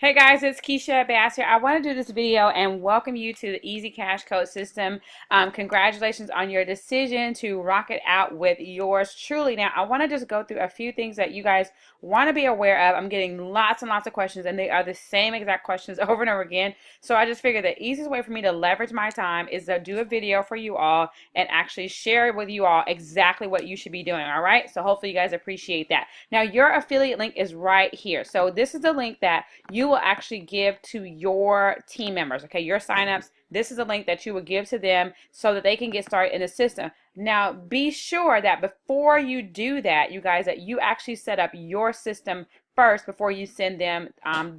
Hey guys, it's Keisha Bass here. I want to do this video and welcome you to the Easy Cash Code system. Congratulations on your decision to rock it out with yours truly. Now, I want to just go through a few things that you guys want to be aware of. I'm getting lots and lots of questions, and they are the same exact questions over and over again. So I just figured the easiest way for me to leverage my time is to do a video for you all and actually share with you all exactly what you should be doing. All right. So hopefully you guys appreciate that. Now, your affiliate link is right here. So this is the link that you will actually give to your team members, okay, your signups. This is a link that you will give to them so that they can get started in the system. Now, be sure that before you do that, you guys, that you actually set up your system first before you send them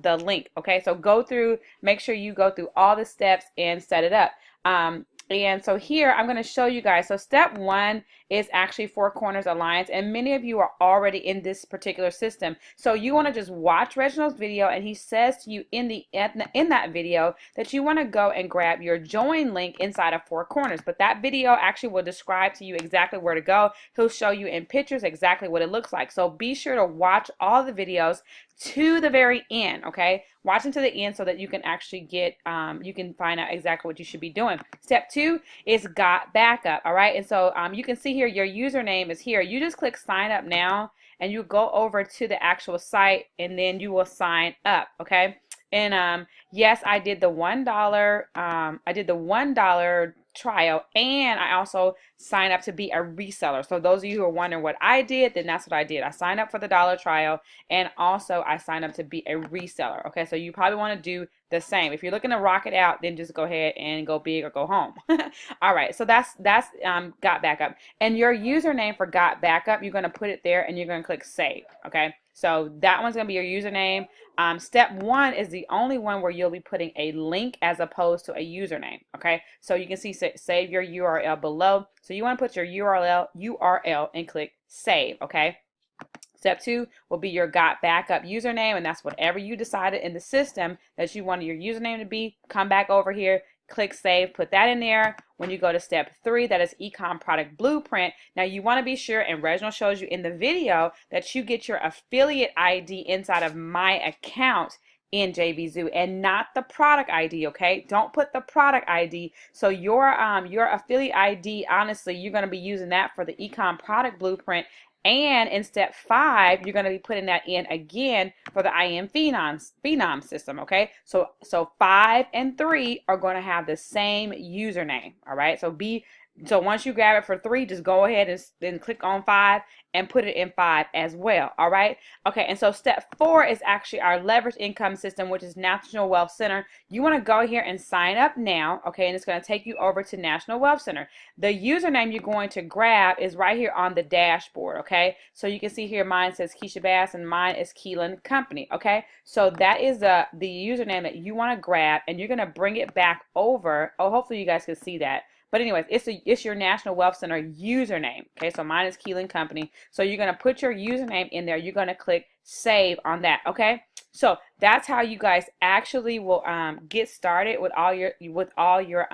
the link, okay? So go through, make sure you go through all the steps and set it up. And so here I'm going to show you guys. So step one is actually Four Corners Alliance, and many of you are already in this particular system. So you want to just watch Reginald's video, and he says to you in that video that you want to go and grab your join link inside of Four Corners. But that video actually will describe to you exactly where to go. He'll show you in pictures exactly what it looks like. So be sure to watch all the videos to the very end, okay? Watch them to the end so that you can actually get, you can find out exactly what you should be doing. Step two is got backup, all right? And so you can see here your username is here. You just click sign up now, and you go over to the actual site, and then you will sign up, okay? And yes, I did the $1. I did the $1 trial, and I also signed up to be a reseller. So those of you who are wondering what I did, then that's what I did. I signed up for the $1 trial, and also I signed up to be a reseller. Okay, so you probably want to do the same. If you're looking to rock it out, then just go ahead and go big or go home. All right, so that's got backup, and your username for got backup, you're going to put it there, and you're going to click save. Okay, so that one's going to be your username. Step one is the only one where you'll be putting a link as opposed to a username. Okay, so you can see save your URL below. So you want to put your URL and click save. Okay. Step two will be your got backup username, and that's whatever you decided in the system that you wanted your username to be. Come back over here, click save, put that in there. When you go to step three, that is Ecom Product Blueprint. Now you want to be sure, and Reginald shows you in the video, that you get your affiliate ID inside of my account in JVZoo and not the product ID, okay? Don't put the product ID. So your affiliate ID, honestly, you're going to be using that for the Ecom Product Blueprint. And in step five, you're going to be putting that in again for the IM Phenom system, okay? So 5 and 3 are going to have the same username, all right? So once you grab it for 3, just go ahead and then click on 5 and put it in 5 as well, all right? Okay, and so step 4 is actually our leverage income system, which is National Wealth Center. You want to go here and sign up now, okay? And it's going to take you over to National Wealth Center. The username you're going to grab is right here on the dashboard, okay? So you can see here mine says Keisha Bass and mine is Keelan Company, okay? So that is the username that you want to grab, and you're going to bring it back over. Oh, hopefully you guys can see that. But anyways, it's your National Wealth Center username. Okay, so mine is Keelan Company. So you're going to put your username in there. You're going to click save on that. Okay, so that's how you guys actually will get started with all your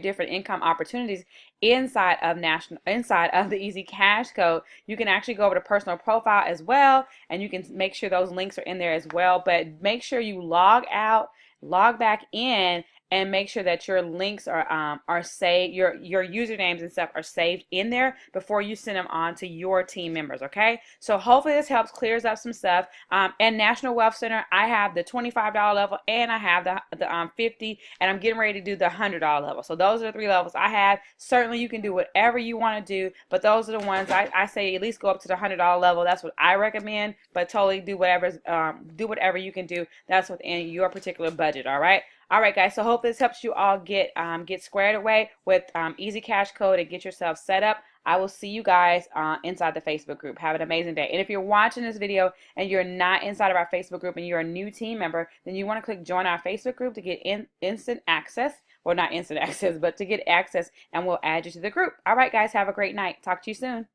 different income opportunities inside of the Easy Cash Code. You can actually go over to personal profile as well, and you can make sure those links are in there as well. But make sure you log out, log back in, and make sure that your links are saved, your usernames and stuff are saved in there before you send them on to your team members, okay? So hopefully this helps, clears up some stuff. And National Wealth Center, I have the $25 level, and I have the 50, and I'm getting ready to do the $100 level. So those are the 3 levels I have. Certainly you can do whatever you want to do, but those are the ones I say at least go up to the $100 level. That's what I recommend, but totally do whatever you can do. That's within your particular budget, all right? All right, guys, so hope this helps you all get squared away with Easy Cash Code and get yourself set up. I will see you guys inside the Facebook group. Have an amazing day. And if you're watching this video and you're not inside of our Facebook group and you're a new team member, then you want to click join our Facebook group to get instant access. Well, not instant access, but to get access, and we'll add you to the group. All right, guys, have a great night. Talk to you soon.